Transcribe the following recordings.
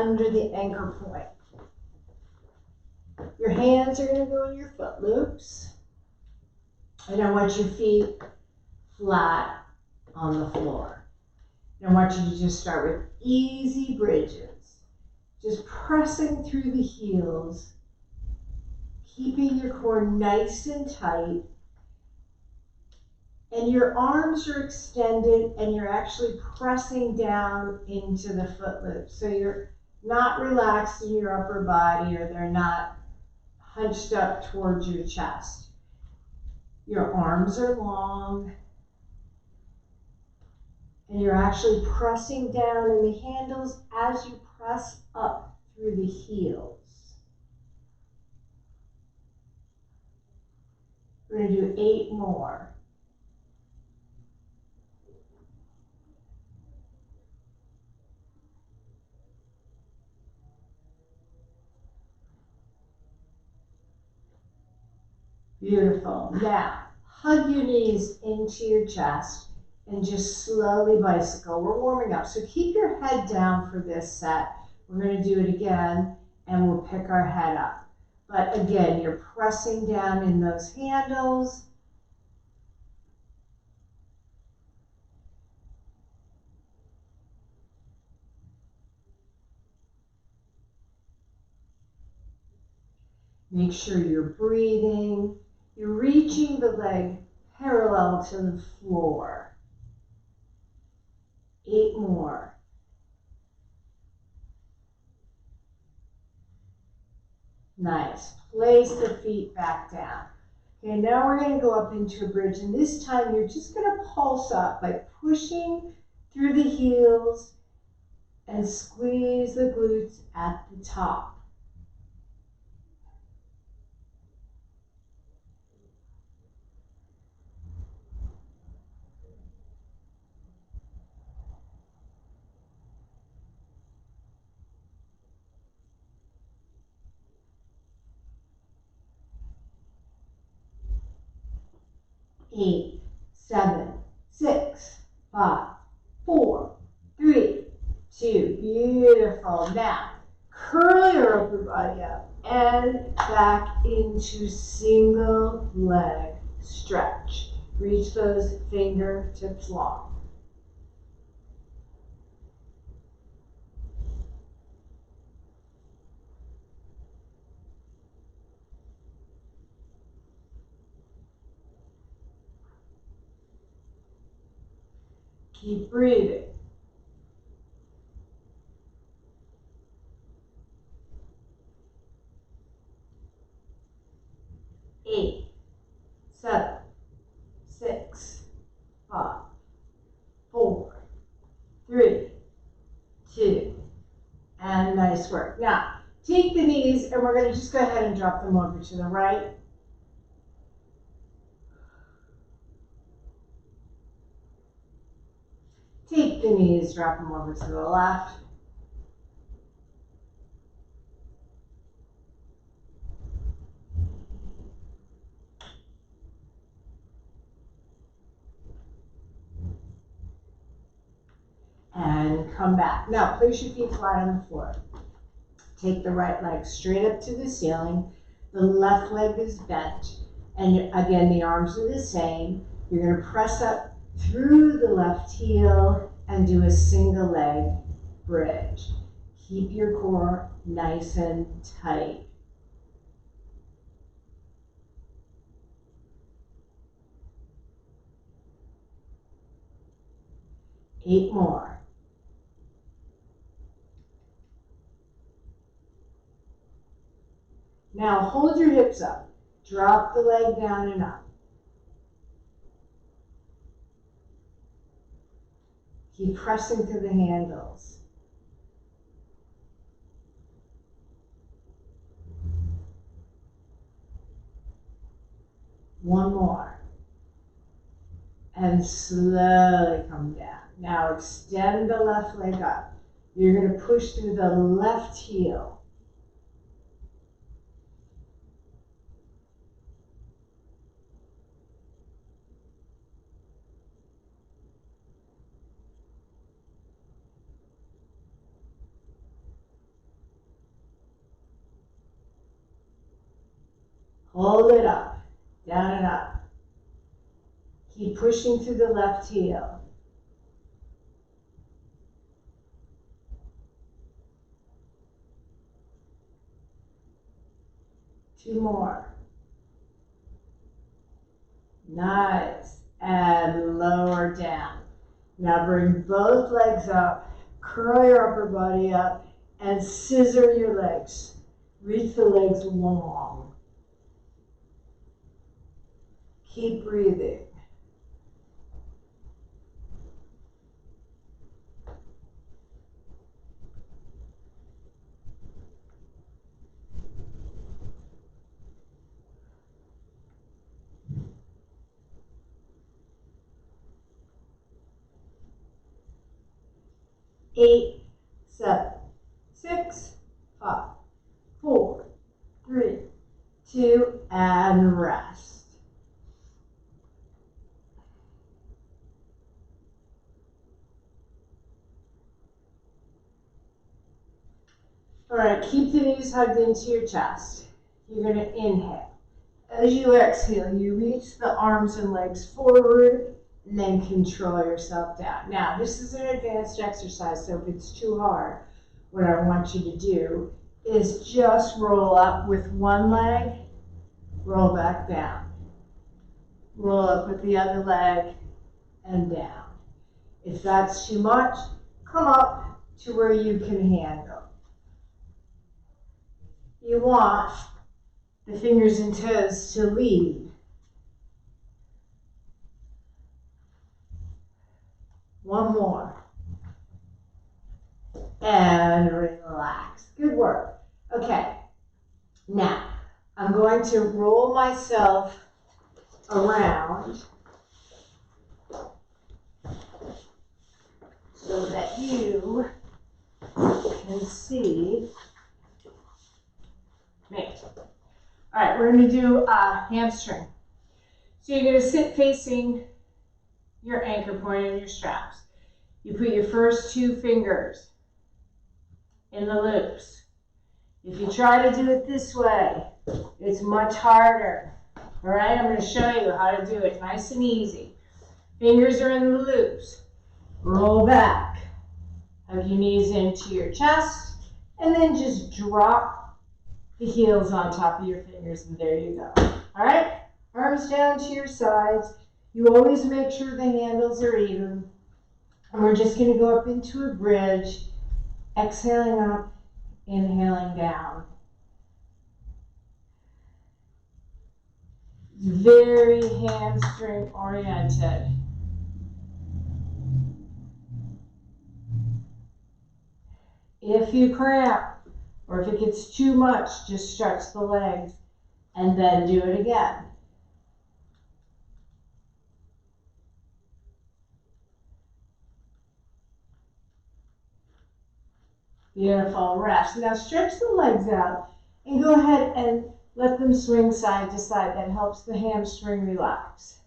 under the anchor point. Your hands are going to go in your foot loops. And I want your feet flat on the floor. And I want you to just start with easy bridges. Just pressing through the heels, keeping your core nice and tight. And your arms are extended and you're actually pressing down into the foot loops. So you're not relaxed in your upper body, or they're not hunched up towards your chest. Your arms are long and you're actually pressing down in the handles as you press up through the heels. We're going to do 8 more. Beautiful. Now, hug your knees into your chest and just slowly bicycle. We're warming up. So keep your head down for this set. We're going to do it again and we'll pick our head up. But again, you're pressing down in those handles. Make sure you're breathing. You're reaching the leg parallel to the floor. 8 more. Nice. Place the feet back down. Okay, now we're going to go up into a bridge, and this time you're just going to pulse up by pushing through the heels and squeeze the glutes at the top. Eight, 7, 6, 5, 4, 3, 2. Beautiful. Now, curl your upper body up and back into single leg stretch. Reach those fingertips long. Keep breathing. Eight, 7, 6, 5, 4, 3, 2, and nice work. Now, take the knees and we're going to just go ahead and drop them over to the right. Take the knees, drop them over to the left. And come back. Now, place your feet flat on the floor. Take the right leg straight up to the ceiling. The left leg is bent. And again, the arms are the same. You're going to press up through the left heel and do a single leg bridge. Keep your core nice and tight. Eight more. Now hold your hips up. Drop the leg down and up. Keep pressing to the handles. One more. And slowly come down. Now extend the left leg up. You're going to push through the left heel. Hold it up, down and up. Keep pushing through the left heel. Two more. Nice. And lower down. Now bring both legs up, curl your upper body up, and scissor your legs. Reach the legs long. Keep breathing. Eight, 7, 6, 5, 4, 3, 2, and rest. All right, keep the knees hugged into your chest. You're going to inhale. As you exhale, you reach the arms and legs forward, and then control yourself down. Now, this is an advanced exercise, so if it's too hard, what I want you to do is just roll up with one leg, roll back down. Roll up with the other leg and down. If that's too much, come up to where you can handle. You want the fingers and toes to lead. One more. And relax. Good work. Okay. Now, I'm going to roll myself around so that you can see me. All right, we're going to do a hamstring. So you're going to sit facing your anchor point and your straps. You put your first two fingers in the loops. If you try to do it this way, it's much harder. All right, I'm going to show you how to do it nice and easy. Fingers are in the loops. Roll back. Hug your knees into your chest, and then just drop the heels on top of your fingers, and there you go. All right, arms down to your sides. You always make sure the handles are even. And we're just going to go up into a bridge, exhaling up, inhaling down. Very hamstring oriented. If you cramp, or if it gets too much, just stretch the legs and then do it again. Beautiful, rest. Now stretch the legs out and go ahead and let them swing side to side. That helps the hamstring relax.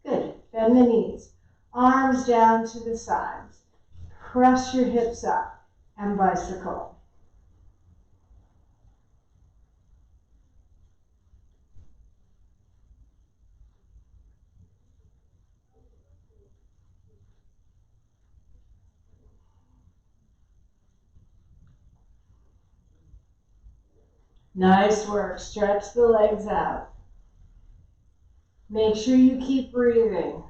Good, bend the knees. Arms down to the sides. Press your hips up and bicycle. Nice work. Stretch the legs out. Make sure you keep breathing.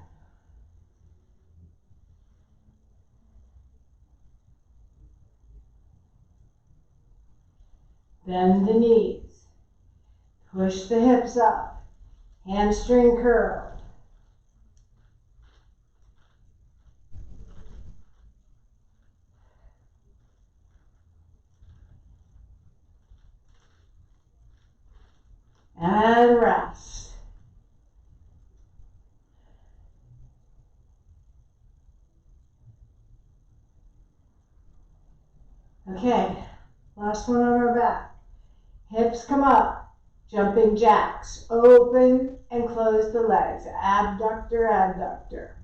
Bend the knees. Push the hips up. Hamstring curl. And rest. Okay, last one on our back. Hips come up, jumping jacks. Open and close the legs. Abductor, abductor.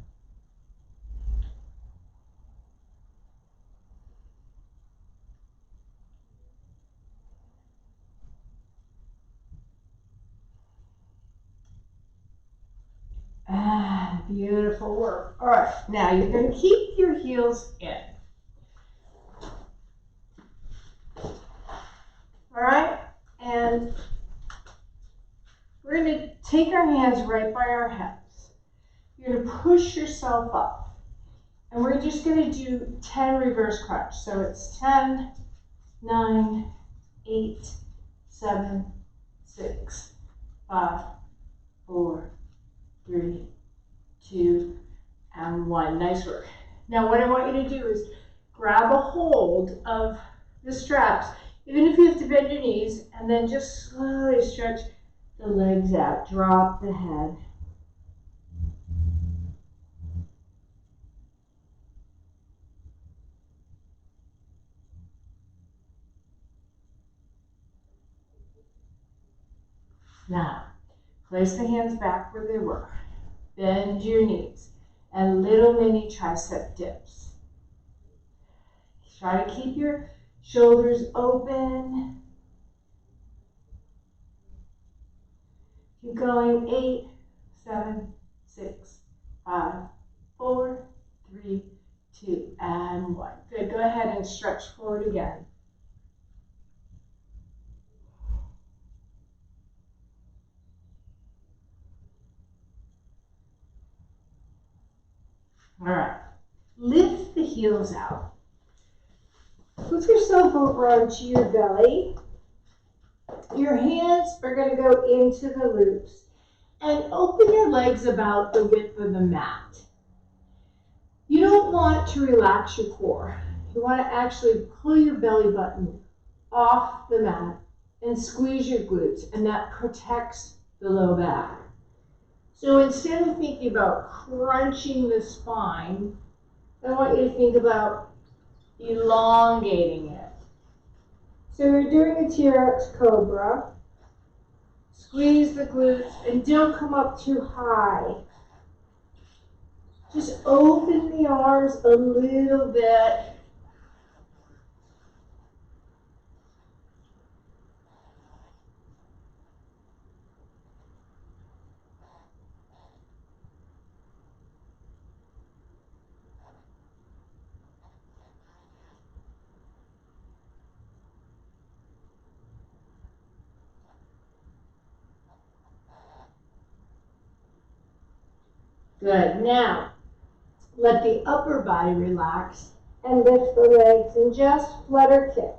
beautiful work. All right, now you're going to keep your heels in. All right, and we're going to take our hands right by our hips. You're going to push yourself up. And we're just going to do 10 reverse crunch. So it's 10, 9, 8, 7, 6, 5, 4, 3, 2, and 1. Nice work. Now what I want you to do is grab a hold of the straps, even if you have to bend your knees, and then just slowly stretch the legs out. Drop the head. Now, place the hands back where they were. Bend your knees and little mini tricep dips. Try to keep your shoulders open. Keep going. 8, 7, 6, 5, 4, 3, 2, and 1. Good. Go ahead and stretch forward again. All right, lift the heels out. Put yourself over onto your belly. Your hands are going to go into the loops and open your legs about the width of the mat. You don't want to relax your core. You want to actually pull your belly button off the mat and squeeze your glutes, and that protects the low back. So instead of thinking about crunching the spine, I want you to think about elongating it. So you're doing a TRX Cobra. Squeeze the glutes and don't come up too high. Just open the arms a little bit. Good. Now, let the upper body relax and lift the legs and just flutter kick.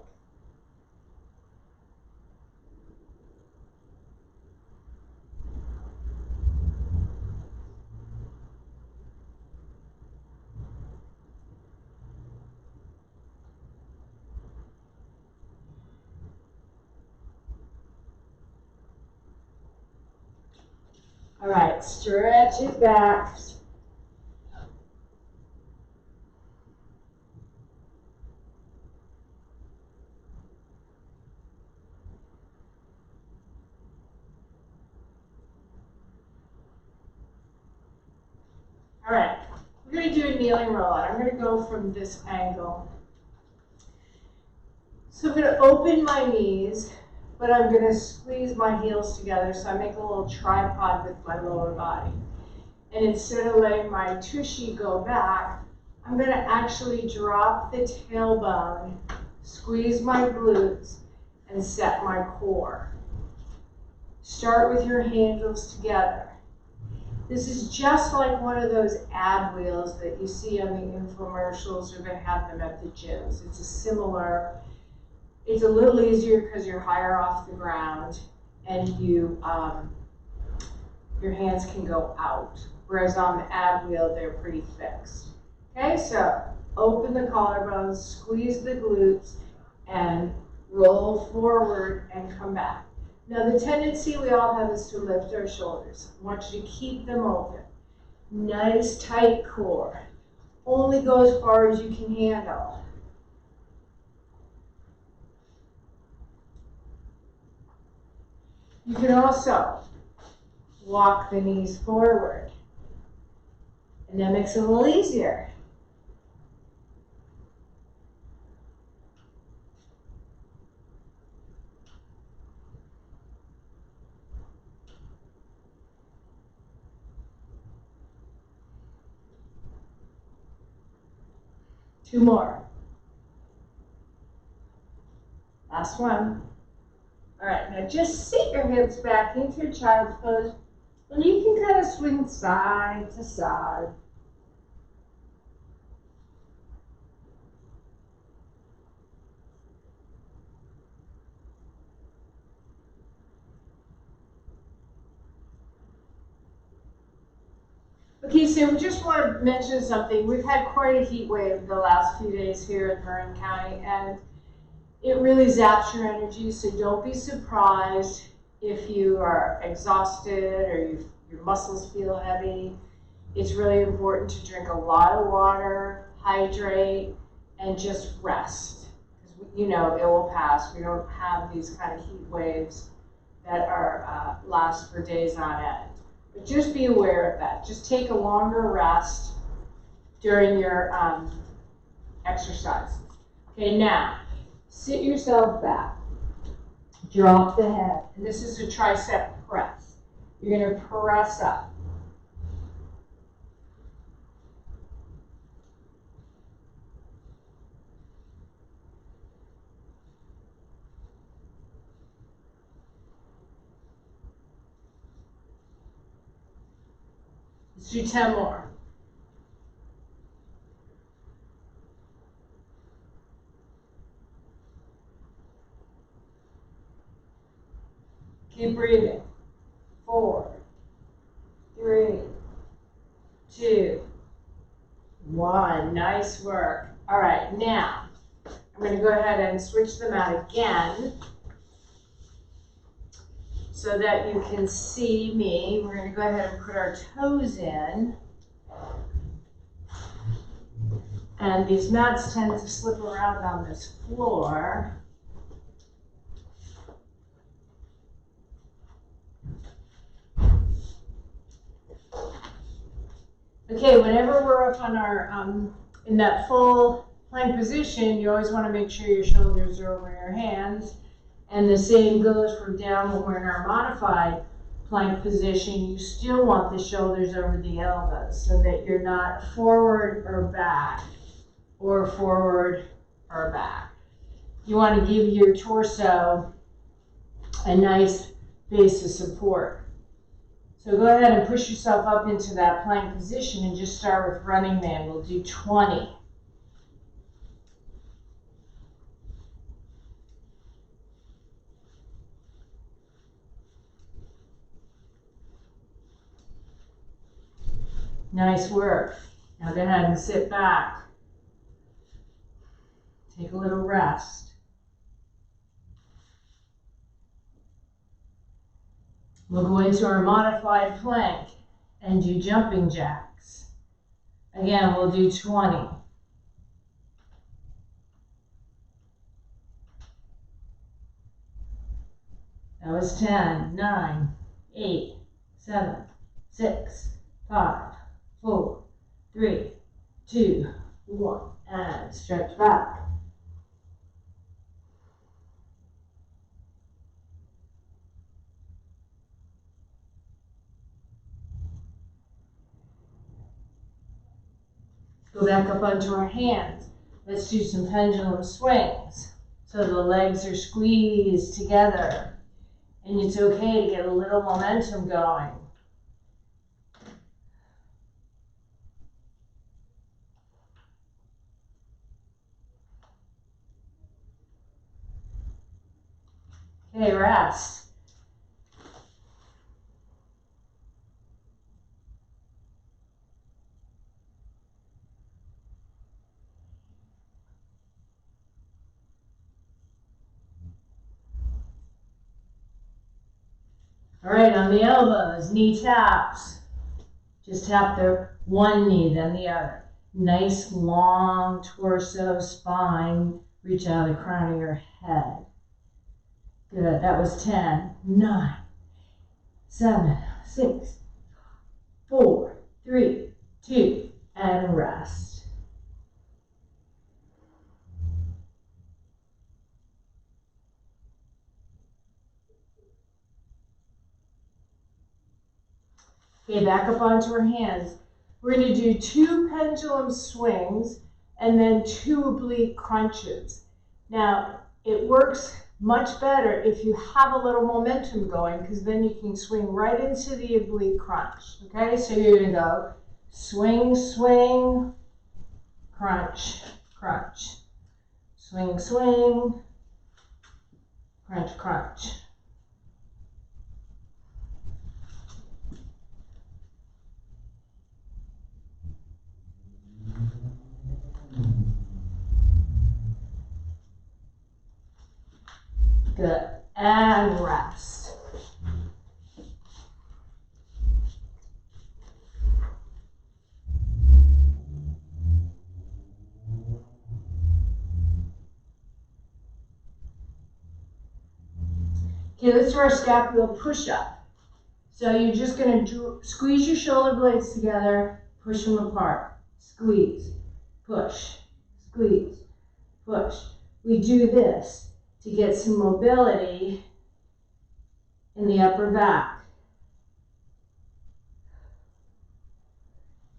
All right, stretch it back. All right, we're going to do a kneeling rollout. I'm going to go from this angle. So I'm going to open my knees, but I'm going to squeeze my heels together so I make a little tripod with my lower body. And instead of letting my tushy go back, I'm going to actually drop the tailbone, squeeze my glutes, and set my core. Start with your handles together. This is just like one of those ab wheels that you see on the infomercials, or they have them at the gyms. It's a similar, it's a little easier because you're higher off the ground and you, your hands can go out. Whereas on the ab wheel, they're pretty fixed. Okay, so open the collarbones, squeeze the glutes, and roll forward and come back. Now the tendency we all have is to lift our shoulders. I want you to keep them open. Nice tight core. Only go as far as you can handle. You can also walk the knees forward. And that makes it a little easier. 2 more. Last one. All right, now just sit your hips back into your child's pose, and you can kind of swing side to side. Okay, so we just want to mention something. We've had quite a heat wave the last few days here in Marin County, and it really zaps your energy, so don't be surprised if you are exhausted or your muscles feel heavy. It's really important to drink a lot of water, hydrate, and just rest. Because you know it will pass. We don't have these kind of heat waves that are last for days on end. But just be aware of that. Just take a longer rest during your exercise. Okay, now sit yourself back. Drop the head. And this is a tricep press. You're going to press up. Let's do 10 more. Keep breathing. 4, 3, 2, 1. Nice work. All right, now I'm going to go ahead and switch them out again so that you can see me. We're going to go ahead and put our toes in. And these mats tend to slip around on this floor. Okay, whenever we're up on our, in that full plank position, you always want to make sure your shoulders are over your hands. And the same goes from down when we're in our modified plank position. You still want the shoulders over the elbows so that you're not forward or back, or forward or back. You want to give your torso a nice base of support. So go ahead and push yourself up into that plank position and just start with running man. We'll do 20. Nice work. Now go ahead and sit back. Take a little rest. We'll go into our modified plank and do jumping jacks. Again, we'll do 20. That was 10, 9, 8, 7, 6, 5, 4, 3, 2, 1, and stretch back. Go back up onto our hands. Let's do some pendulum swings. So the legs are squeezed together. And it's okay to get a little momentum going. Okay, rest. All right, on the elbows, knee taps. Just tap the one knee, then the other. Nice long torso, spine. Reach out the crown of your head. Good, that was 10, 9, 7, 6, 4, 3, 2, and rest. Okay, back up onto our hands. We're going to do 2 pendulum swings, and then 2 oblique crunches. Now, it works much better if you have a little momentum going, because then you can swing right into the oblique crunch. Okay, so you're gonna go swing, swing, crunch, crunch, swing, swing, crunch, crunch. Good, and rest. Okay, let's do our scapular push-up. So you're just going to squeeze your shoulder blades together, push them apart. Squeeze, push, squeeze, push. We do this to get some mobility in the upper back.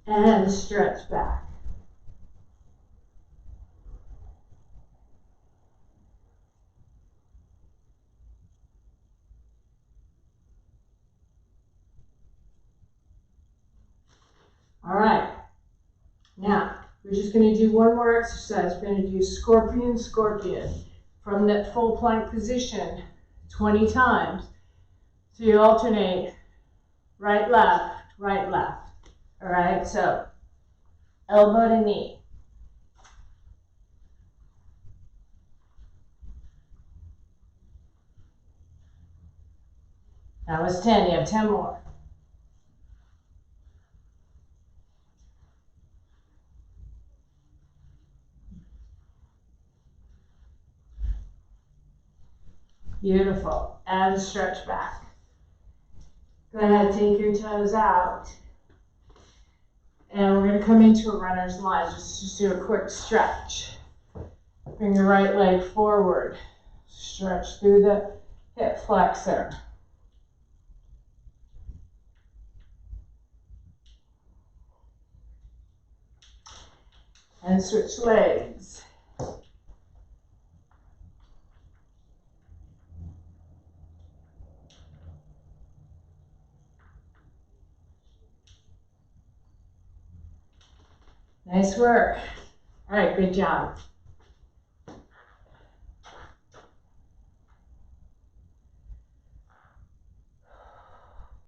And stretch back. All right. Now, we're just going to do one more exercise. We're going to do scorpion, scorpion from that full plank position 20 times. So you alternate right, left, right, left. All right, so elbow to knee. That was 10. You have 10 more. Beautiful. And stretch back. Go ahead, take your toes out. And we're going to come into a runner's lunge. Just do a quick stretch. Bring your right leg forward. Stretch through the hip flexor. And switch legs. Nice work. All right, good job.